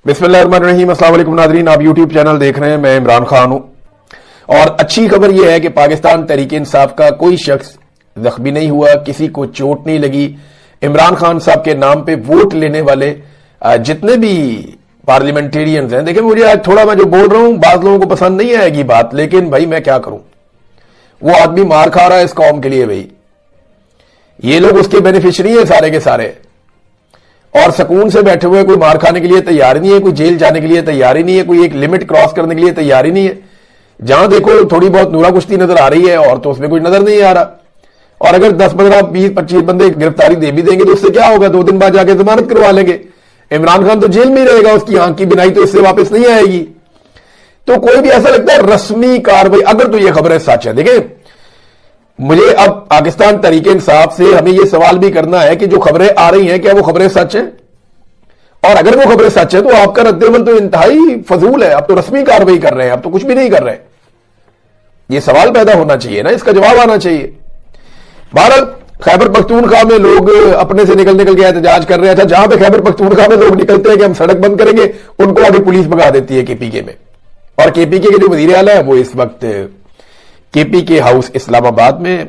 बिस्मिल्लाहिर्रहमानिर्रहीम। अस्सलाम वालेकुम नाज़रीन, आप यूट्यूब चैनल देख रहे हैं। मैं इमरान खान हूं और अच्छी खबर यह है कि पाकिस्तान तहरीक इंसाफ का कोई शख्स जख्मी नहीं हुआ, किसी को चोट नहीं लगी। इमरान खान साहब के नाम पे वोट लेने वाले जितने भी पार्लियामेंटेरियंस हैं, देखिए मुझे आज थोड़ा मैं जो बोल रहा हूं बात लोगों को पसंद नहीं आएगी बात, लेकिन भाई मैं क्या करूं। वो आदमी मार खा रहा है इस कौम के लिए, भाई ये लोग उसके बेनिफिशियरी है सारे के सारे, और सुकून से बैठे हुए, कोई मार खाने के लिए तैयार नहीं है, कोई जेल जाने के लिए तैयार ही नहीं है, कोई एक लिमिट क्रॉस करने के लिए तैयार ही नहीं है। जहां देखो थोड़ी बहुत नूरा कुश्ती नजर आ रही है और तो उसमें कोई नजर नहीं आ रहा। और अगर 10, 15, 20, 25 बंदे गिरफ्तारी दे भी देंगे तो उससे क्या होगा, 2 दिन बाद जाके जमानत करवा लेंगे। इमरान खान तो जेल में ही रहेगा, उसकी आंख की बिनाई तो इससे वापस नहीं आएगी। तो कोई भी ऐसा लगता है रस्मी कार्रवाई, अगर तो ये खबरें सच है। देखिए मुझे अब पाकिस्तान तहरीक इंसाफ से हमें यह सवाल भी करना है कि जो खबरें आ रही हैं क्या वो खबरें सच हैं, और अगर वो खबरें सच है तो आपका रद्देमल तो इंतहाई फजूल है। आप तो रस्मी कार्रवाई कर रहे हैं, आप तो कुछ भी नहीं कर रहे। ये सवाल पैदा होना चाहिए ना, इसका जवाब आना चाहिए। बहरहाल खैबर पख्तूनख्वा में लोग अपने से निकल के एहतजाज कर रहे थे। जहां पे खैबर पख्तूनख्वा में लोग निकलते हैं कि हम सड़क बंद करेंगे, उनको आगे पुलिस भगा देती है केपीके में। और केपीके के जो वजीर आला है वो इस वक्त केपीके हाउस इस्लामाबाद में।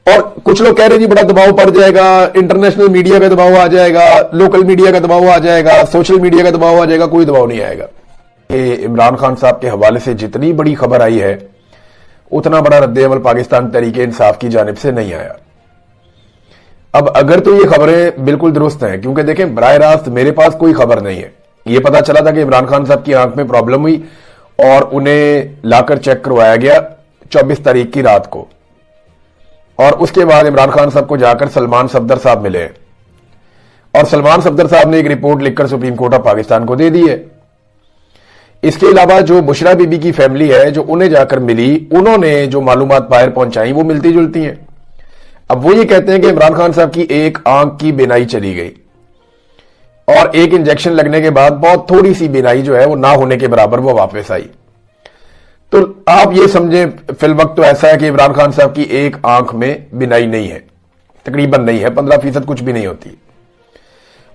और कुछ लोग कह रहे हैं जी बड़ा दबाव पड़ जाएगा, इंटरनेशनल मीडिया का दबाव आ जाएगा, लोकल मीडिया का दबाव आ जाएगा, सोशल मीडिया का दबाव आ जाएगा। कोई दबाव नहीं आएगा। इमरान खान साहब के हवाले से जितनी बड़ी खबर आई है उतना बड़ा रद्देअमल पाकिस्तान तहरीक इंसाफ की जानिब से नहीं आया। अब अगर तो ये खबरें बिल्कुल दुरुस्त हैं, क्योंकि देखें बराह रास्त मेरे पास कोई खबर नहीं है। ये पता चला था कि इमरान खान साहब की आंख में प्रॉब्लम हुई और उन्हें लाकर चेक करवाया गया 24 तारीख की रात को, और उसके बाद इमरान खान साहब को जाकर सलमान सफदर साहब मिले और सलमान सफदर साहब ने एक रिपोर्ट लिखकर सुप्रीम कोर्ट ऑफ पाकिस्तान को दे दी है। इसके अलावा जो बुशरा बीबी की फैमिली है जो उन्हें जाकर मिली, उन्होंने जो मालूमात बाहर पहुंचाई वो मिलती जुलती हैं। अब वो ये कहते हैं कि इमरान खान साहब की एक आंख की बिनाई चली गई और एक इंजेक्शन लगने के बाद बहुत थोड़ी सी बिनाई जो है वो ना होने के बराबर वो वापस आई। तो आप ये समझें फिल वक्त तो ऐसा है कि इमरान खान साहब की एक आंख में बिनाई नहीं है, तकरीबन नहीं है, 15% कुछ भी नहीं होती।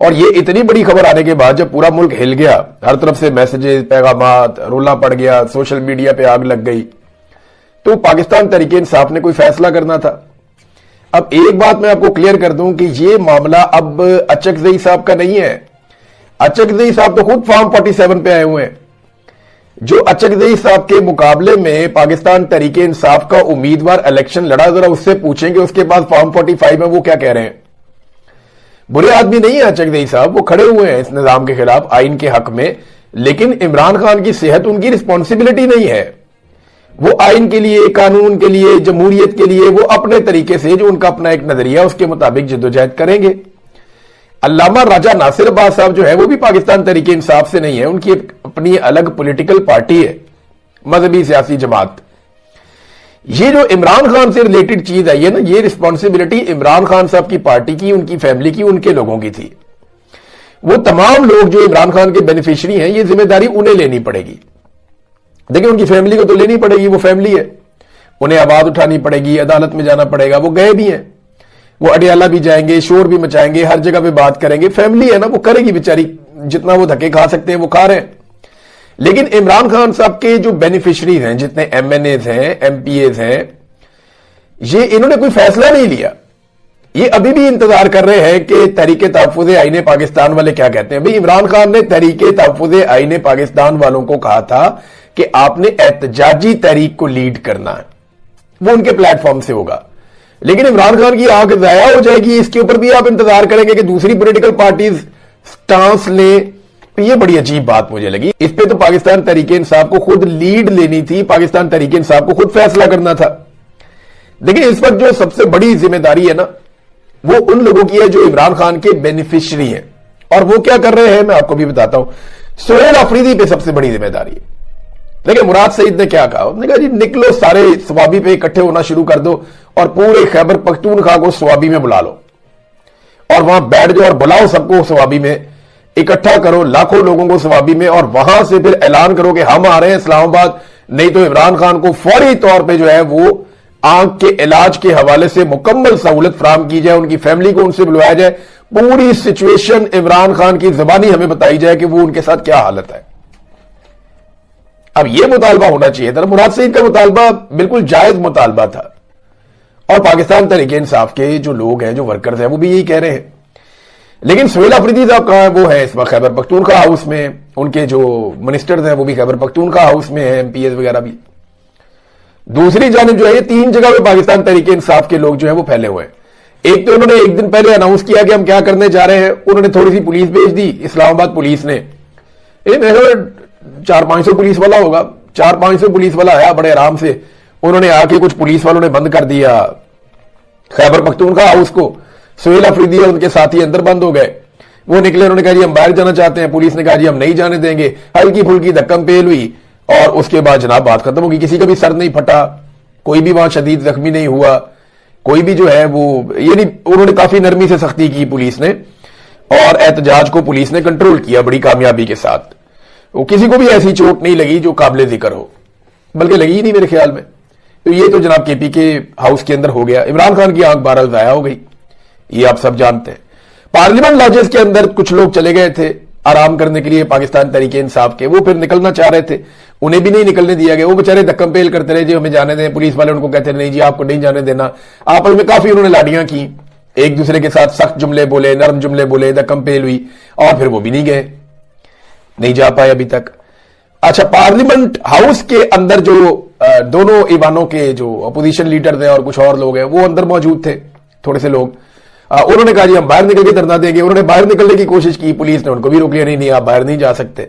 और ये इतनी बड़ी खबर आने के बाद जब पूरा मुल्क हिल गया, हर तरफ से मैसेजेस, पैगामात, रोला पड़ गया, सोशल मीडिया पे आग लग गई, तो पाकिस्तान तहरीक इंसाफ ने कोई फैसला करना था। अब एक बात मैं आपको क्लियर कर दूं कि ये मामला अब अचकजई साहब का नहीं है। अचकजई साहब तो खुद फॉर्म 47 पे आए हुए हैं। जो अचकजई साहब के मुकाबले में पाकिस्तान तहरीक इंसाफ का उम्मीदवार इलेक्शन लड़ा, जरा उससे पूछेंगे उसके पास फॉर्म 45 में वो क्या कह रहे हैं। बुरे आदमी नहीं है अचकजई साहब, वो खड़े हुए हैं इस निजाम के खिलाफ, आइन के हक में, लेकिन इमरान खान की सेहत उनकी रिस्पॉन्सिबिलिटी नहीं है। वो आइन के लिए, कानून के लिए, जमहूरियत के लिए वो अपने तरीके से जो उनका अपना एक नजरिया उसके मुताबिक जद्दोजहद करेंगे। अल्लामा राजा नासिर अब्बास साहब जो है वो भी पाकिस्तान तहरीक इंसाफ से नहीं है, उनकी अपनी अलग पॉलिटिकल पार्टी है, मजहबी सियासी जमात। ये जो इमरान खान से रिलेटेड चीज है ये ना, ये रिस्पॉन्सिबिलिटी इमरान खान साहब की पार्टी की, उनकी फैमिली की, उनके लोगों की थी। वो तमाम लोग जो इमरान खान के बेनिफिशियरी हैं ये जिम्मेदारी उन्हें लेनी पड़ेगी। देखिए उनकी फैमिली को तो लेनी पड़ेगी, वो फैमिली है, उन्हें आवाज उठानी पड़ेगी, अदालत में जाना पड़ेगा। वो गए भी हैं, वो अडियाला भी जाएंगे, शोर भी मचाएंगे, हर जगह पे बात करेंगे। फैमिली है ना, वो करेगी बेचारी, जितना वो धक्के खा सकते हैं वो खा रहे हैं। लेकिन इमरान खान साहब के जो बेनिफिशियरीज हैं, जितने एमएनएज हैं, एमपीएज हैं, ये इन्होंने कोई फैसला नहीं लिया। ये अभी भी इंतजार कर रहे हैं कि तहरीक तहफ्फुज़ आईन पाकिस्तान वाले क्या कहते हैं। भाई इमरान खान ने तहरीक तहफ्फुज़ आईन पाकिस्तान वालों को कहा था कि आपने एहतजाजी तहरीक को लीड करना है, वो उनके प्लेटफॉर्म से होगा। लेकिन इमरान खान की आंख जाया हो जाएगी, इसके ऊपर भी आप इंतजार करेंगे कि दूसरी पॉलिटिकल पार्टीज स्टांस ले। तो ये बड़ी अजीब बात मुझे लगी। इस पे तो पाकिस्तान तहरीक इंसाफ को खुद लीड लेनी थी, पाकिस्तान तहरीक इंसाफ को खुद फैसला करना था। देखिए इस वक्त जो सबसे बड़ी जिम्मेदारी है ना, वो उन लोगों की है जो इमरान खान के बेनिफिशियरी हैं, और वो क्या कर रहे हैं मैं आपको भी बताता हूं। सुहेल अफरीदी पे सबसे बड़ी जिम्मेदारी है। देखिए मुराद सईद ने क्या कहा, उसने कहा जी निकलो सारे स्वाबी पे इकट्ठे होना शुरू कर दो और पूरे खैबर पख्तूनख्वा को स्वाबी में बुला लो और वहां बैठ जाओ और बुलाओ सबको स्वाबी में, इकट्ठा करो लाखों लोगों को स्वाबी में, और वहां से फिर ऐलान करो कि हम आ रहे हैं इस्लामाबाद, नहीं तो इमरान खान को फौरी तौर पे जो है वो आंख के इलाज के हवाले से मुकम्मल सहूलत फराहम की जाए, उनकी फैमिली को उनसे बुलवाया जाए, पूरी सिचुएशन इमरान खान की ज़बानी हमें बताई जाए कि वो उनके साथ क्या हालत है। अब यह मुतालबा होना चाहिए था, मुराद सईद का मुतालबा बिल्कुल जायज मुतालबा था, और पाकिस्तान तहरीक इंसाफ के जो लोग हैं, जो वर्कर्स हैं, वो भी यही कह रहे हैं। लेकिन सुहेल अफरीदी साहब कहां है? वो है इस वक्त खैबर पख्तूनख्वा हाउस में, उनके जो मिनिस्टर्स हैं वो भी खैबर पख्तूनख्वा हाउस में है, एमपीएस वगैरह भी। दूसरी जानिब जो है, ये 3 जगह पे पाकिस्तान तहरीक इंसाफ के लोग जो है वो फैले हुए हैं। एक तो उन्होंने एक दिन पहले अनाउंस किया कि हम क्या करने जा रहे हैं, उन्होंने थोड़ी सी पुलिस भेज दी, इस्लामाबाद पुलिस ने, 400-500 पुलिस वाला होगा, 400-500 पुलिस वाला आया बड़े आराम से, उन्होंने आके कुछ पुलिस वालों ने बंद कर दिया खैबर पख्तूनख्वा हाउस को। सुहेल अफरीदी और उनके साथी अंदर बंद हो गए, वो निकले, उन्होंने कहा जी हम बाहर जाना चाहते हैं, पुलिस ने कहा जी हम नहीं जाने देंगे। हल्की फुल्की धक्कम पेल हुई और उसके बाद जनाब बात खत्म होगी। किसी का भी सर नहीं फटा, कोई भी वहां शदीद जख्मी नहीं हुआ, कोई भी जो है वो, यानी उन्होंने काफी नरमी से सख्ती की पुलिस ने, और एहतजाज को पुलिस ने कंट्रोल किया बड़ी कामयाबी के साथ। वो किसी को भी ऐसी चोट नहीं लगी जो काबिल जिक्र हो, बल्कि लगी ही नहीं मेरे ख्याल में। तो ये तो जनाब केपी के हाउस के अंदर हो गया। इमरान खान की आंख बहरहाल जाया हो गई, ये आप सब जानते हैं। पार्लियामेंट लॉजेस के अंदर कुछ लोग चले गए थे आराम करने के लिए पाकिस्तान तहरीक इंसाफ के, वो फिर निकलना चाह रहे थे, उन्हें भी नहीं निकलने दिया गया। वो बेचारे धक्कम पेल करते रहे जी हमें जाने दें, पुलिस वाले उनको कहते नहीं जी आपको नहीं जाने देना। आपस में काफी उन्होंने लाड़ियां की, एक दूसरे के साथ सख्त जुमले बोले, नरम जुमले बोले, धक्कम पेल हुई, और फिर वो भी नहीं गए, नहीं जा पाए अभी तक। अच्छा, पार्लियामेंट हाउस के अंदर जो दोनों ईवानों के जो अपोजिशन लीडर थे और कुछ और लोग हैं, वो अंदर मौजूद थे, थोड़े से लोग। उन्होंने कहा जी हम बाहर निकल के धरना देंगे। उन्होंने बाहर निकलने की कोशिश की, पुलिस ने उनको भी रोक लिया, नहीं आप बाहर नहीं जा सकते।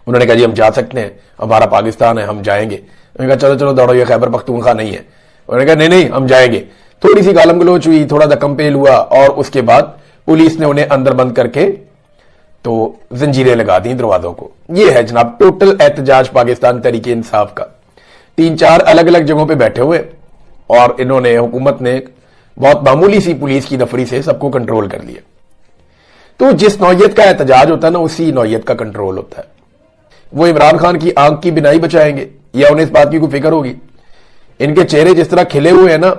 उन्होंने कहा जी हम जा सकते हैं, हमारा पाकिस्तान है, हम जाएंगे। उन्होंने कहा चलो चलो दौड़ो, ये खैबर पख्तूनख्वा नहीं है। उन्होंने कहा नहीं हम जाएंगे। थोड़ी सी गालम गलोच हुई, थोड़ा धक्कम पेल हुआ, और उसके बाद पुलिस ने उन्हें अंदर बंद करके तो जंजीरें लगा दी दरवाजों को। यह है जनाब टोटल एहतजाज पाकिस्तान तहरीक इंसाफ का। 3-4 अलग अलग जगहों पे बैठे हुए, और इन्होंने, हुकूमत ने बहुत मामूली सी पुलिस की नफरी से सबको कंट्रोल कर लिया। तो जिस नौयत का एहतजाज होता है ना, उसी नौयत का कंट्रोल होता है। वो इमरान खान की आंख की बिनाई बचाएंगे या उन्हें इस बात की कोई फिक्र होगी? इनके चेहरे जिस तरह खिले हुए हैं ना,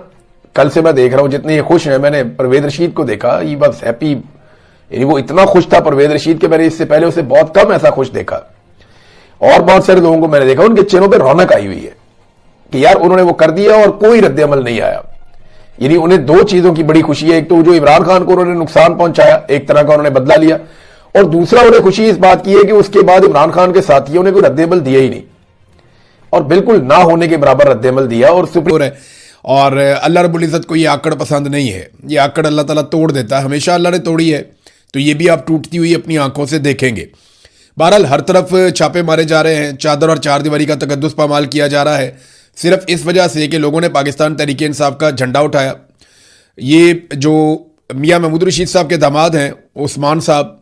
कल से मैं देख रहा हूं जितने ये खुश हैं। मैंने परवेज रशीद को देखा, ये बस हैप्पी, यानी वो इतना खुश था परवेज रशीद के, मैंने इससे पहले उसे बहुत कम ऐसा खुश देखा। और बहुत सारे लोगों को मैंने देखा उनके चेहरों पर रौनक आई हुई है कि यार उन्होंने वो कर दिया और कोई रद्द अमल नहीं आया। यानी उन्हें 2 चीजों की बड़ी खुशी है, एक तो जो इमरान खान को उन्होंने नुकसान पहुंचाया, एक तरह का उन्होंने बदला लिया, और दूसरा उन्हें खुशी इस बात की है कि उसके बाद इमरान खान के साथियों ने कोई रद्द-ए-अमल दिया ही नहीं, और बिल्कुल ना होने के बराबर रद्द-ए-अमल दिया। और सुप्रीम और अल्लाह रब्बुल इज़्ज़त को ये आकड़ पसंद नहीं है, ये आकड़ अल्लाह ताला तोड़ देता है, हमेशा अल्लाह ने तोड़ी है, तो ये भी आप टूटती हुई अपनी आंखों से देखेंगे। बहरहाल हर तरफ छापे मारे जा रहे हैं, चादर और चार दीवारी का तकद्दुस पामाल किया जा रहा है, सिर्फ इस वजह से कि लोगों ने पाकिस्तान तहरीक इंसाफ का झंडा उठाया। ये जो मियां महमूद रशीद साहब के दामाद हैं उस्मान साहब,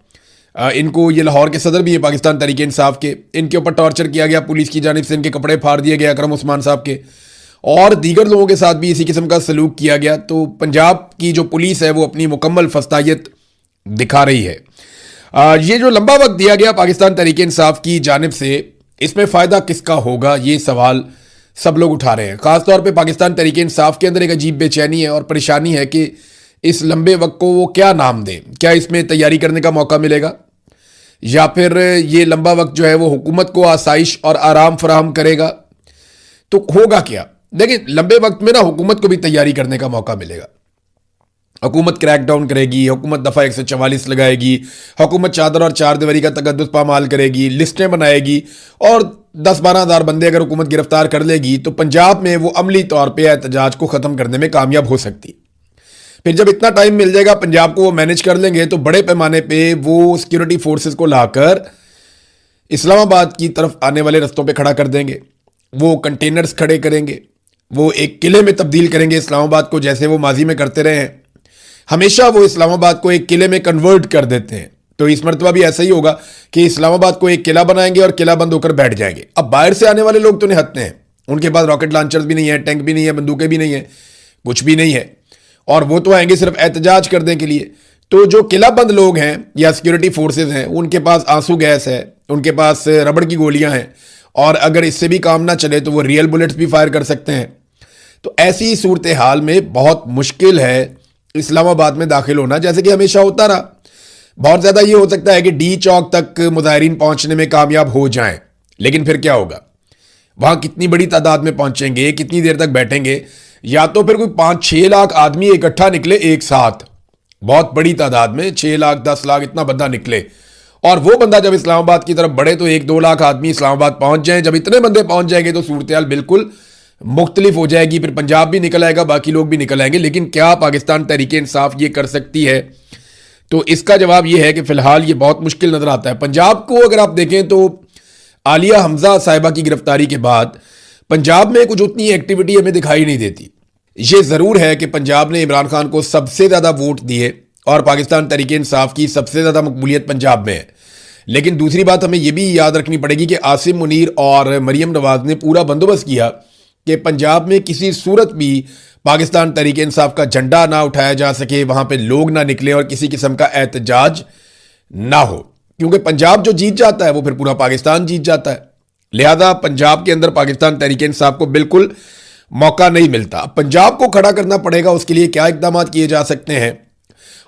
इनको, ये लाहौर के सदर भी हैं पाकिस्तान तहरीक इंसाफ के, इनके ऊपर टॉर्चर किया गया पुलिस की जानिब से, इनके कपड़े फाड़ दिए गए अकरम उस्मान साहब के, और दीगर लोगों के साथ भी इसी किस्म का सलूक किया गया। तो पंजाब की जो पुलिस है वो अपनी मुकम्मल फस्तायत दिखा रही है। ये जो लंबा वक्त दिया गया पाकिस्तान तहरीक इंसाफ की जानिब से, इसमें फ़ायदा किसका होगा, ये सवाल सब लोग उठा रहे हैं। ख़ासतौर पे पाकिस्तान तहरीक इंसाफ के अंदर एक अजीब बेचैनी है और परेशानी है कि इस लंबे वक्त को वो क्या नाम दें, क्या इसमें तैयारी करने का मौका मिलेगा, या फिर ये लंबा वक्त जो है वो हुकूमत को आसाइश और आराम फराहम करेगा, तो होगा क्या? देखिए, लंबे वक्त में ना हुकूमत को भी तैयारी करने का मौका मिलेगा। हुकूमत क्रैक डाउन करेगी, हुकूमत दफ़ा 144 लगाएगी, हुकूमत चादर और चार दीवारी का तकद्दुस पामाल करेगी, लिस्टें बनाएगी, और 10-12 हज़ार बंदे अगर हुकूमत गिरफ्तार कर लेगी तो पंजाब में वो अमली तौर पे एहतजाज को ख़त्म करने में कामयाब हो सकती। फिर जब इतना टाइम मिल जाएगा पंजाब को वो मैनेज कर लेंगे, तो बड़े पैमाने पे वो सिक्योरिटी फोर्सेस को लाकर इस्लामाबाद की तरफ आने वाले रस्तों पे खड़ा कर देंगे, वो कंटेनर्स खड़े करेंगे, वो एक किले में तब्दील करेंगे इस्लामाबाद को, जैसे वो माजी में करते रहे हैं। हमेशा वो इस्लामाबाद को एक किले में कन्वर्ट कर देते हैं, तो इस मरतबा भी ऐसा ही होगा कि इस्लामाबाद को एक किला बनाएंगे और किला बंद होकर बैठ जाएंगे। अब बाहर से आने वाले लोग तो निहत्ते हैं, उनके पास रॉकेट लॉन्चर्स भी नहीं है, टैंक भी नहीं है, बंदूकें भी नहीं है, कुछ भी नहीं है, और वो तो आएंगे सिर्फ एहतजाज करने के लिए। तो जो किला बंद लोग हैं या सिक्योरिटी फोर्सेज हैं, उनके पास आंसू गैस है, उनके पास रबड़ की गोलियां हैं, और अगर इससे भी काम ना चले तो वो रियल बुलेट्स भी फायर कर सकते हैं। तो ऐसी सूरत हाल में बहुत मुश्किल है اسلام آباد میں داخل ہونا، جیسے کہ ہمیشہ ہوتا رہا. بہت زیادہ یہ ہو سکتا ہے کہ ڈی چوک تک مظاہرین پہنچنے میں کامیاب ہو جائیں، لیکن پھر کیا ہوگا؟ وہاں کتنی بڑی تعداد میں پہنچیں گے، کتنی دیر تک بیٹھیں گے؟ یا تو پھر کوئی 5-6 لاکھ آدمی اکٹھا نکلے ایک ساتھ، بہت بڑی تعداد میں 6 لاکھ 10 لاکھ اتنا بندہ نکلے، اور وہ بندہ جب اسلام آباد کی طرف بڑھے تو 1-2 لاکھ آدمی اسلام آباد پہنچ جائیں. جب اتنے بندے پہنچ جائیں گے تو صورتحال بالکل مختلف ہو جائے گی. پھر پنجاب بھی نکل آئے گا، باقی لوگ بھی نکل آئیں گے. لیکن کیا پاکستان تحریک انصاف یہ کر سکتی ہے؟ تو اس کا جواب یہ ہے کہ فی الحال یہ بہت مشکل نظر آتا ہے. پنجاب کو اگر آپ دیکھیں تو عالیہ حمزہ صاحبہ کی گرفتاری کے بعد پنجاب میں کچھ اتنی ایکٹیویٹی ہمیں دکھائی نہیں دیتی. یہ ضرور ہے کہ پنجاب نے عمران خان کو سب سے زیادہ ووٹ دیے اور پاکستان تحریک انصاف کی سب سے زیادہ مقبولیت پنجاب میں ہے. لیکن دوسری بات ہمیں یہ بھی یاد رکھنی پڑے گی کہ عاصم منیر اور مریم نواز نے پورا بندوبست کیا کہ پنجاب میں کسی صورت بھی پاکستان تحریک انصاف کا جھنڈا نہ اٹھایا جا سکے، وہاں پہ لوگ نہ نکلے اور کسی قسم کا احتجاج نہ ہو، کیونکہ پنجاب جو جیت جاتا ہے وہ پھر پورا پاکستان جیت جاتا ہے. لہذا پنجاب کے اندر پاکستان تحریک انصاف کو بالکل موقع نہیں ملتا. پنجاب کو کھڑا کرنا پڑے گا. اس کے لیے کیا اقدامات کیے جا سکتے ہیں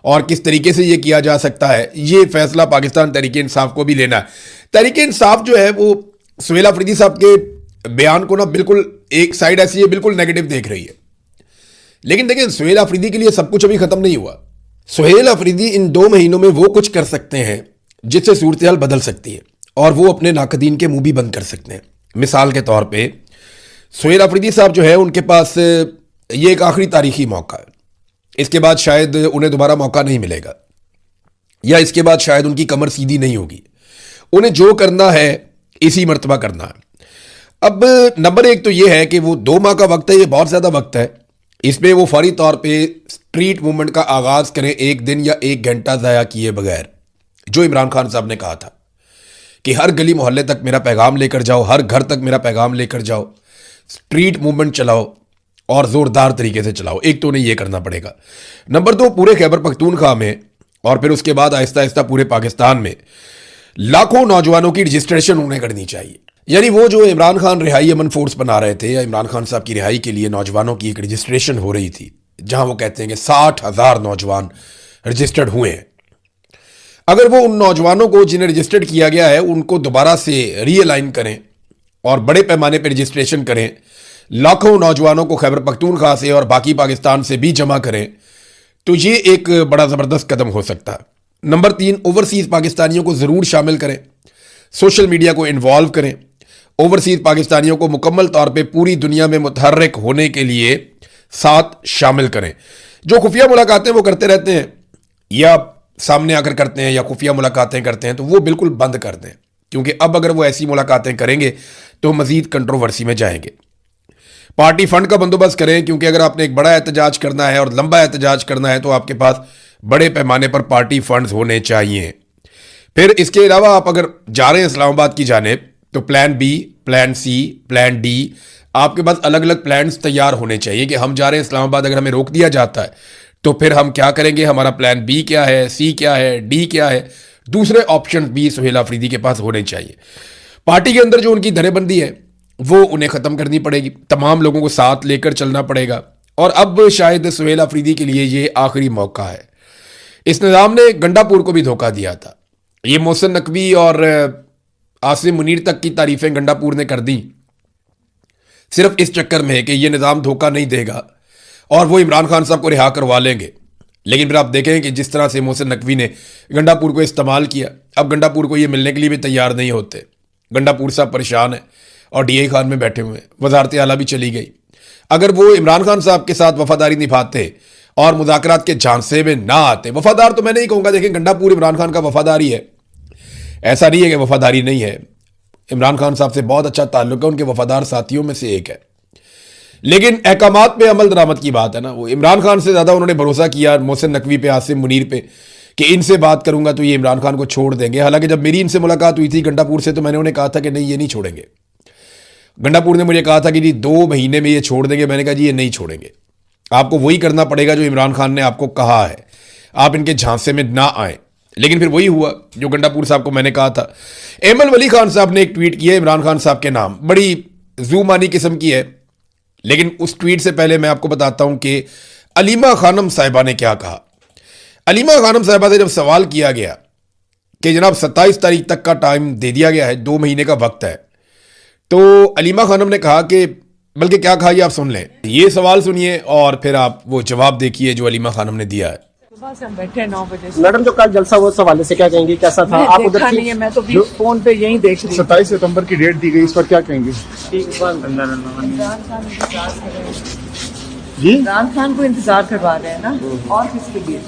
اور کس طریقے سے یہ کیا جا سکتا ہے، یہ فیصلہ پاکستان تحریک انصاف کو بھی لینا ہے. تحریک انصاف جو ہے وہ سہیل آفریدی صاحب کے بیان کو نا بالکل ایک سائیڈ ایسی ہے بالکل نیگیٹو دیکھ رہی ہے. لیکن دیکھیں سہیل آفریدی کے لیے سب کچھ ابھی ختم نہیں ہوا. سہیل آفریدی ان 2 مہینوں میں وہ کچھ کر سکتے ہیں جس سے صورتحال بدل سکتی ہے اور وہ اپنے ناقدین کے منہ بھی بند کر سکتے ہیں. مثال کے طور پہ سہیل آفریدی صاحب جو ہے ان کے پاس یہ ایک آخری تاریخی موقع ہے. اس کے بعد شاید انہیں دوبارہ موقع نہیں ملے گا، یا اس کے بعد شاید ان کی کمر سیدھی نہیں ہوگی. انہیں جو کرنا ہے اسی مرتبہ کرنا ہے. اب نمبر 1 تو یہ ہے کہ وہ 2 ماہ کا وقت ہے، یہ بہت زیادہ وقت ہے. اس میں وہ فوری طور پہ اسٹریٹ موومنٹ کا آغاز کریں 1 دن یا 1 گھنٹہ ضائع کیے بغیر، جو عمران خان صاحب نے کہا تھا کہ ہر گلی محلے تک میرا پیغام لے کر جاؤ، ہر گھر تک میرا پیغام لے کر جاؤ، اسٹریٹ موومنٹ چلاؤ اور زوردار طریقے سے چلاؤ. ایک تو انہیں یہ کرنا پڑے گا. نمبر 2 پورے خیبر پختونخوا میں اور پھر اس کے بعد آہستہ آہستہ پورے پاکستان میں لاکھوں نوجوانوں کی رجسٹریشن انہیں کرنی چاہیے. یعنی وہ جو عمران خان رہائی امن فورس بنا رہے تھے، یا عمران خان صاحب کی رہائی کے لیے نوجوانوں کی ایک رجسٹریشن ہو رہی تھی، جہاں وہ کہتے ہیں کہ 60,000 نوجوان رجسٹرڈ ہوئے ہیں. اگر وہ ان نوجوانوں کو جنہیں رجسٹرڈ کیا گیا ہے ان کو دوبارہ سے ری الائن کریں اور بڑے پیمانے پہ رجسٹریشن کریں، لاکھوں نوجوانوں کو خیبر پختونخوا سے اور باقی پاکستان سے بھی جمع کریں، تو یہ ایک بڑا زبردست قدم ہو سکتا ہے. نمبر 3 اوورسیز پاکستانیوں کو ضرور شامل کریں، سوشل میڈیا کو انوالو کریں، اوورسیز پاکستانیوں کو مکمل طور پہ پوری دنیا میں متحرک ہونے کے لیے ساتھ شامل کریں. جو خفیہ ملاقاتیں وہ کرتے رہتے ہیں یا سامنے آ کر کرتے ہیں یا خفیہ ملاقاتیں کرتے ہیں، تو وہ بالکل بند کر دیں، کیونکہ اب اگر وہ ایسی ملاقاتیں کریں گے تو مزید کنٹروورسی میں جائیں گے. پارٹی فنڈ کا بندوبست کریں، کیونکہ اگر آپ نے ایک بڑا احتجاج کرنا ہے اور لمبا احتجاج کرنا ہے تو آپ کے پاس بڑے پیمانے پر پارٹی فنڈز ہونے چاہیے. پھر اس کے علاوہ آپ اگر جا رہے ہیں اسلام آباد کی جانب تو plan be, plan C, plan D, آپ کے پاس الگ الگ پلانز تیار ہونے چاہیے کہ ہم جا رہے ہیں اسلام آباد، اگر ہمیں روک دیا جاتا ہے تو پھر ہم کیا کریں گے، ہمارا پلان بی کیا ہے، سی کیا ہے، ڈی کیا ہے. دوسرے آپشن بھی سہیل آفریدی کے پاس ہونے چاہیے. پارٹی کے اندر جو ان کی دھرے بندی ہے وہ انہیں ختم کرنی پڑے گی، تمام لوگوں کو ساتھ لے کر چلنا پڑے گا. اور اب شاید سہیل آفریدی کے لیے یہ آخری موقع ہے. اس نظام نے گنڈا پور کو بھی دھوکہ دیا تھا. یہ محسن نقوی اور عاصم منیر تک کی تعریفیں گنڈا پور نے کر دیں صرف اس چکر میں کہ یہ نظام دھوکہ نہیں دے گا اور وہ عمران خان صاحب کو رہا کروا لیں گے. لیکن پھر آپ دیکھیں کہ جس طرح سے محسن نقوی نے گنڈا پور کو استعمال کیا، اب گنڈا پور کو یہ ملنے کے لیے بھی تیار نہیں ہوتے. گنڈا پور صاحب پریشان ہیں اور ڈی اے خان میں بیٹھے ہوئے ہیں، وزارت اعلیٰ بھی چلی گئی. اگر وہ عمران خان صاحب کے ساتھ وفاداری نبھاتے اور مذاکرات کے جھانسے میں نہ آتے، وفادار تو میں نہیں کہوں گا، دیکھیں گنڈا پور عمران خان کا وفاداری ہے، ایسا نہیں ہے کہ وفاداری نہیں ہے. عمران خان صاحب سے بہت اچھا تعلق ہے، ان کے وفادار ساتھیوں میں سے ایک ہے. لیکن احکامات پہ عمل درآمد کی بات ہے نا، وہ عمران خان سے زیادہ انہوں نے بھروسہ کیا محسن نقوی پہ، عاصم منیر پہ، کہ ان سے بات کروں گا تو یہ عمران خان کو چھوڑ دیں گے. حالانکہ جب میری ان سے ملاقات ہوئی تھی گنڈا پور سے تو میں نے انہیں کہا تھا کہ نہیں، یہ نہیں چھوڑیں گے. گنڈا پور نے مجھے کہا تھا کہ جی 2 مہینے میں یہ چھوڑ دیں گے. میں نے کہا جی یہ نہیں چھوڑیں گے، آپ کو وہی کرنا پڑے گا جو عمران خان نے آپ کو کہا ہے، آپ ان کے جھانسے میں نہ آئیں. لیکن پھر وہی ہوا جو گنڈا پور صاحب کو میں نے کہا تھا. ایمل ولی خان صاحب نے ایک ٹویٹ کی ہے عمران خان صاحب کے نام، بڑی زومانی قسم کی ہے. لیکن اس ٹویٹ سے پہلے میں آپ کو بتاتا ہوں کہ अलीमा खानम साहिबा ने क्या कहा। अलीमा खानम साहिबा से जब सवाल किया गया कि जनाब 27 तारीख तक का टाइम दे दिया गया है, 2 महीने का वक्त है, तो अलीमा खानम ने कहा कि बल्कि क्या कहा ये आप सुन लें। ये सवाल सुनिए और फिर आप वो जवाब देखिए जो अलीमा खानम ने दिया है। सुबह से हम बैठे हैं 9 बजे से। मैडम जो कल जलसा हुआ उस हवाले से क्या कहेंगी, कैसा था? आप उधर देखा थी? नहीं है, मैं तो भी फोन पे यही देख रही हूँ। 27 सितंबर की डेट दी गई, इस पर क्या कहेंगे? इमरान खान इंतजार कर रहे हैं। जी इमरान खान को इंतजार करवा रहे हैं ना, और किसके लिए?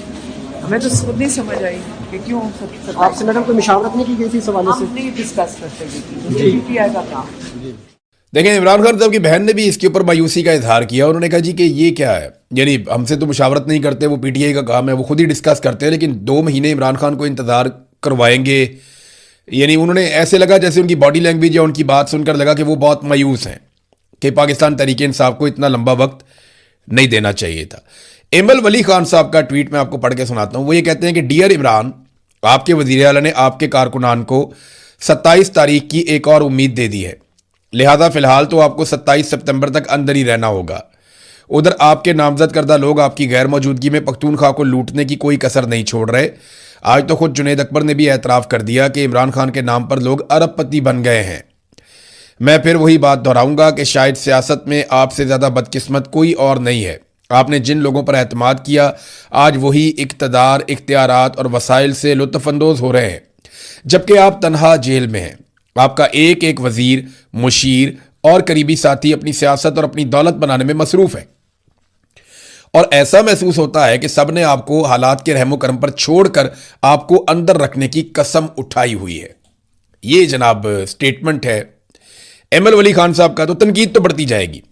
हमें तो खुद नहीं समझ आई कि क्यों आपसे मैडम कोई मुशावरत नहीं की गई थी इस हवाले से? हम नहीं डिस्कस करते पीटीआई का काम। देखें, इमरान खान साहब की बहन ने भी इसके ऊपर मायूसी का इजहार किया। उन्होंने कहा जी कि ये क्या है, यानी हमसे तो मुशावरत नहीं करते, वो पीटीआई का काम है, वो खुद ही डिस्कस करते हैं, लेकिन 2 महीने इमरान खान को इंतज़ार करवाएंगे। यानी उन्होंने ऐसे लगा जैसे उनकी बॉडी लैंग्वेज या उनकी बात सुनकर लगा कि वो बहुत मायूस हैं कि पाकिस्तान तहरीक इंसाफ को इतना लंबा वक्त नहीं देना चाहिए था। एमल वली खान साहब का ट्वीट मैं आपको पढ़ के सुनाता हूँ। वो ये कहते हैं कि डियर इमरान, आपके वज़ीर आला ने आपके कारकुनान को 27 तारीख की एक और उम्मीद दे दी है, लिहाजा फिलहाल तो आपको 27 सितंबर तक अंदर ही रहना होगा। उधर आपके नामजद करदा लोग आपकी गैर मौजूदगी में पख्तूनख्वा को लूटने की कोई कसर नहीं छोड़ रहे। आज तो खुद जुनैद अकबर ने भी एतराफ़ कर दिया कि इमरान खान के नाम पर लोग अरबपति बन गए हैं। मैं फिर वही बात दोहराऊंगा कि शायद सियासत में आपसे ज़्यादा बदकिस्मत कोई और नहीं है। आपने जिन लोगों पर एतमाद किया, आज वही इक़्तिदार, इख्तियारात और वसाइल से लुत्फ़अंदोज़ हो रहे हैं, जबकि आप तनहा जेल में हैं। आपका एक एक वज़ीर, मुशीर और करीबी साथी अपनी सियासत और अपनी दौलत बनाने में मसरूफ़ है, और ऐसा महसूस होता है कि सब ने आपको हालात के रहमो करम पर छोड़कर आपको अंदर रखने की कसम उठाई हुई है। ये जनाब स्टेटमेंट है एमल वली खान साहब का। तो तनकीद तो बढ़ती जाएगी,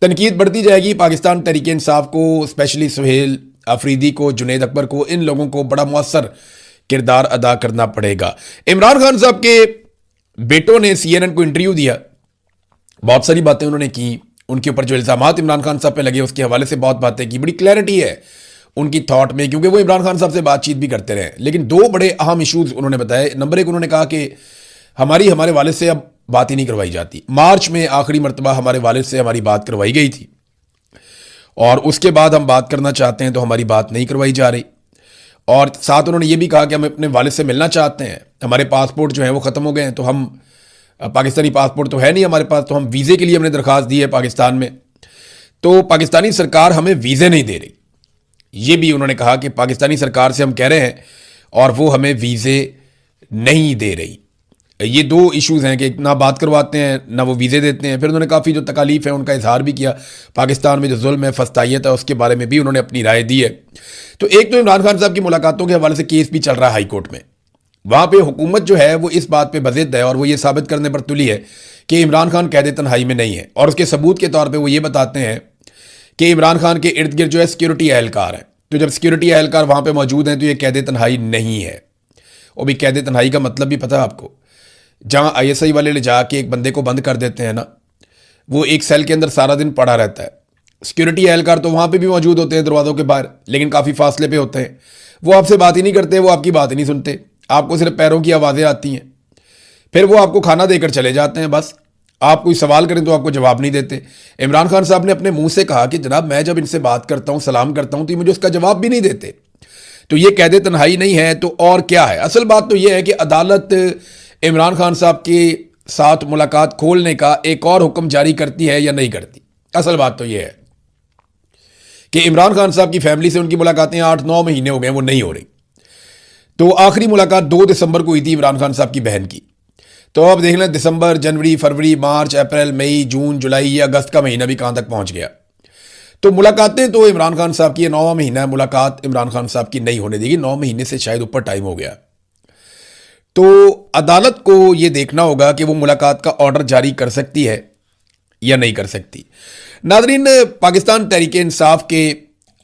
तनकीद बढ़ती जाएगी। पाकिस्तान तहरीक इंसाफ को, स्पेशली सुहेल अफरीदी को, जुनैद अकबर को, इन लोगों को बड़ा मुअस्सर किरदार अदा करना पड़ेगा। इमरान खान साहब के बेटों ने CNN को इंटरव्यू दिया, बहुत सारी बातें उन्होंने की, उनके ऊपर जो इल्ज़ामात इमरान खान साहब पे लगे उसके हवाले से बहुत बातें की। बड़ी क्लैरिटी है उनकी थॉट में, क्योंकि वो इमरान खान साहब से बातचीत भी करते रहे। लेकिन 2 बड़े अहम इशूज़ उन्होंने बताए। नंबर 1, उन्होंने कहा कि हमारे वालिद से अब बात ही नहीं करवाई जाती। मार्च में आखिरी मरतबा हमारे वालिद से हमारी बात करवाई गई थी, और उसके बाद हम बात करना चाहते हैं तो हमारी बात नहीं करवाई जा रही। और साथ उन्होंने ये भी कहा कि हम अपने वालिद से मिलना चाहते हैं, हमारे पासपोर्ट जो है वो ख़त्म हो गए हैं, तो हम पाकिस्तानी पासपोर्ट तो है नहीं हमारे पास, तो हम वीज़े के लिए हमने दरख्वास्त दी है पाकिस्तान में, तो पाकिस्तानी सरकार हमें वीज़े नहीं दे रही। ये भी उन्होंने कहा कि पाकिस्तानी सरकार से हम कह रहे हैं और वो हमें वीज़े नहीं दे रही। ये 2 इश्यूज़ हैं कि ना बात करवाते हैं ना वो वीज़े देते हैं। फिर उन्होंने काफ़ी जो तकालीफ है उनका इजहार भी किया, पाकिस्तान में जो जुल्म है, फस्तायत है, उसके बारे में भी उन्होंने अपनी राय दी है। तो एक तो इमरान खान साहब की मुलाकातों के हवाले से केस भी चल रहा है हाई कोर्ट में। वहाँ पे हुकूमत जो है वो इस बात पे बज़िद है और वो ये साबित करने पर तुली है कि इमरान खान कैद तन्हाई में नहीं है, और उसके सबूत के तौर पे वो ये बताते हैं कि इमरान खान के इर्द गिर्द जो है सिक्योरिटी एहलकार है, तो जब सिक्योरिटी एहलकार वहाँ पे मौजूद हैं तो ये कैद तन्हाई नहीं है। और भी कैद तन्हाई का मतलब भी पता है आपको, जहाँ ISI वाले ले जाके एक बंदे को बंद कर देते हैं ना, वो एक सेल के अंदर सारा दिन पड़ा रहता है। सिक्योरिटी एहलकार तो वहाँ पे भी मौजूद होते हैं दरवाज़ों के बाहर, लेकिन काफ़ी फासले पे होते हैं। वो आपसे बात ही नहीं करते, वो आपकी बात ही नहीं सुनते, आपको सिर्फ पैरों की आवाज़ें आती हैं। फिर वो आपको खाना देकर चले जाते हैं, बस। आप कोई सवाल करें तो आपको जवाब नहीं देते। इमरान खान साहब ने अपने मुंह से कहा कि जनाब मैं जब इनसे बात करता हूँ, सलाम करता हूँ, तो ये मुझे उसका जवाब भी नहीं देते। तो ये कैद तन्हाई नहीं है तो और क्या है? असल बात तो ये है कि अदालत इमरान खान साहब के साथ मुलाकात खोलने का एक और हुक्म जारी करती है या नहीं करती। असल बात तो ये है कि इमरान खान साहब की फैमिली से उनकी मुलाकातें 8-9 महीने हो गए, वो नहीं हो रही। तो आखिरी मुलाकात 2 दिसंबर को हुई थी इमरान खान साहब की बहन की। तो अब देख लें दिसंबर, जनवरी, फरवरी, मार्च, अप्रैल, मई, जून, जुलाई, या अगस्त का महीना भी कहाँ तक पहुँच गया। तो मुलाकातें तो इमरान खान साहब की, 9वां महीना है, मुलाकात इमरान खान साहब की नहीं होने देगी। 9 महीने से शायद ऊपर टाइम हो गया। तो अदालत को ये देखना होगा कि वो मुलाकात का ऑर्डर जारी कर सकती है या नहीं कर सकती। नाज़रीन, पाकिस्तान तहरीक इंसाफ के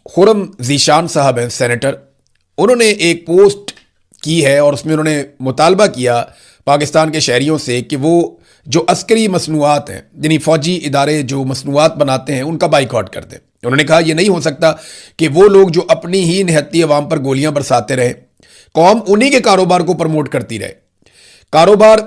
खुरम ज़ीशान साहब हैं, सेनेटर, उन्होंने एक पोस्ट की है और उसमें उन्होंने मुतालबा किया पाकिस्तान के शहरियों से कि वो जो अस्करी मसनूआत हैं, यानी फ़ौजी इदारे जो मसनूआत बनाते हैं, उनका बाइकआउट कर दें। उन्होंने कहा यह नहीं हो सकता कि वो लोग जो अपनी ही निहत्ती अवाम पर गोलियां बरसाते रहे, कौम उन्हीं के कारोबार को प्रमोट करती रहे। कारोबार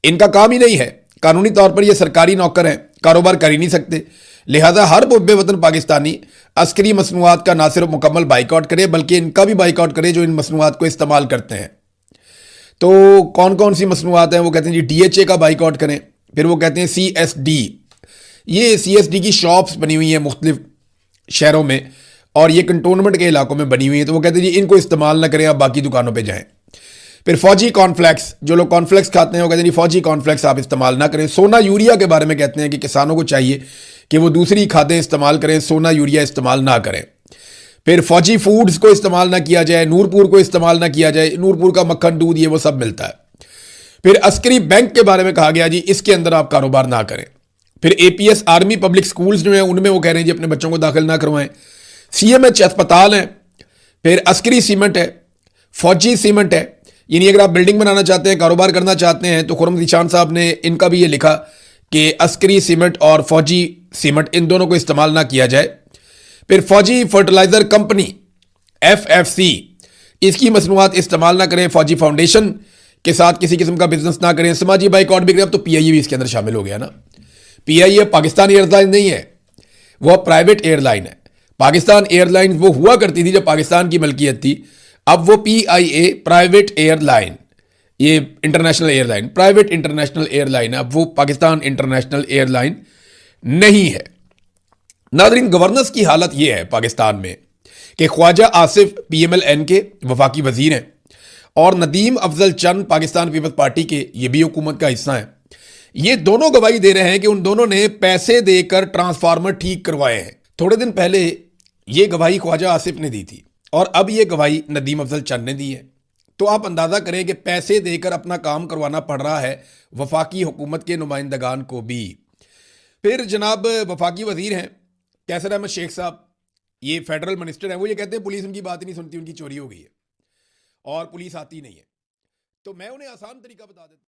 इनका काम ही नहीं है, कानूनी तौर पर ये सरकारी नौकर हैं, कारोबार कर ही नहीं सकते, लिहाजा हर मुहब्बे वतन पाकिस्तानी अस्करी मसनूआत का ना सिर्फ मुकम्मल बाइकआउट करे बल्कि इनका भी बाइकआउट करे जो इन मसनूआत को इस्तेमाल करते हैं। तो कौन कौन सी मसनूआत हैं? वो कहते हैं जी DHA का बाइकआउट करें, फिर वो कहते हैं CSD, ये CSD की शॉप्स बनी हुई हैं मुख्तलिफ शहरों में और ये कंटोनमेंट के इलाकों में बनी हुई हैं, तो वो कहते हैं जी इनको इस्तेमाल ना करें, आप बाकी दुकानों पे जाएं। फिर फौजी कॉर्नफ्लेक्स, जो लोग कॉर्नफ्लेक्स खाते हैं वो कहते हैं जी फौजी कॉर्नफ्लेक्स आप इस्तेमाल ना करें। सोना यूरिया के बारे में कहते हैं कि किसानों को चाहिए कि वो दूसरी खादें इस्तेमाल करें, सोना यूरिया इस्तेमाल ना करें। फिर फौजी फूड्स को इस्तेमाल ना किया जाए, नूरपुर को इस्तेमाल ना किया जाए, नूरपुर का मक्खन दूध ये वो सब मिलता है। फिर अस्करी बैंक के बारे में कहा गया जी इसके अंदर आप कारोबार ना करें। फिर APS आर्मी पब्लिक स्कूल्स जो हैं उनमें वो कह रहे हैं जी अपने बच्चों को दाखिल ना करवाएं। CMH अस्पताल है, फिर अस्करी सीमेंट है, फौजी सीमेंट है, यानी अगर आप बिल्डिंग बनाना चाहते हैं, कारोबार करना चाहते हैं तो खुर्रम ज़ीशान साहब ने इनका भी ये लिखा कि अस्करी सीमेंट और फौजी सीमेंट इन दोनों को इस्तेमाल ना किया जाए। फिर फौजी फर्टिलाइज़र कंपनी FFC, इसकी मसनूआत इस्तेमाल ना करें, फौजी फाउंडेशन के साथ किसी किस्म का बिजनेस ना करें, समाजी बाइकआउट भी करें। अब तो PIA भी इसके अंदर शामिल हो गया ना। PIA पाकिस्तान एयरलाइन नहीं है, वो प्राइवेट एयरलाइन है। पाकिस्तान एयरलाइन वो हुआ करती थी जब पाकिस्तान की मलकियत थी, अब वो PIA प्राइवेट एयरलाइन, ये international airline, private international airline है, अब वो पाकिस्तान इंटरनेशनल एयरलाइन नहीं है। नाज़रीन, गवर्नेंस की हालत ये है पाकिस्तान में कि ख्वाजा आसिफ PMLN के वफाकी वजीर हैं और नदीम अफजल चंद पाकिस्तान पीपल्स पार्टी के ये भी हुकूमत का हिस्सा हैं। ये दोनों गवाही दे रहे हैं कि उन दोनों ने पैसे देकर ट्रांसफार्मर ठीक करवाए हैं। थोड़े दिन पहले ये गवाही ख्वाजा आसिफ ने दी थी और अब ये गवाही नदीम अफजल चंद ने दी है। तो आप अंदाज़ा करें कि पैसे देकर अपना काम करवाना पड़ रहा है वफाकी हुकूमत के नुमाइंदगान को भी। फिर जनाब वफाकी वजीर हैं कैसर अहमद शेख साहब, ये फेडरल मिनिस्टर हैं, वो ये कहते हैं पुलिस उनकी बात ही नहीं सुनती, उनकी चोरी हो गई है और पुलिस आती नहीं है। तो मैं उन्हें आसान तरीका बता देता हूँ।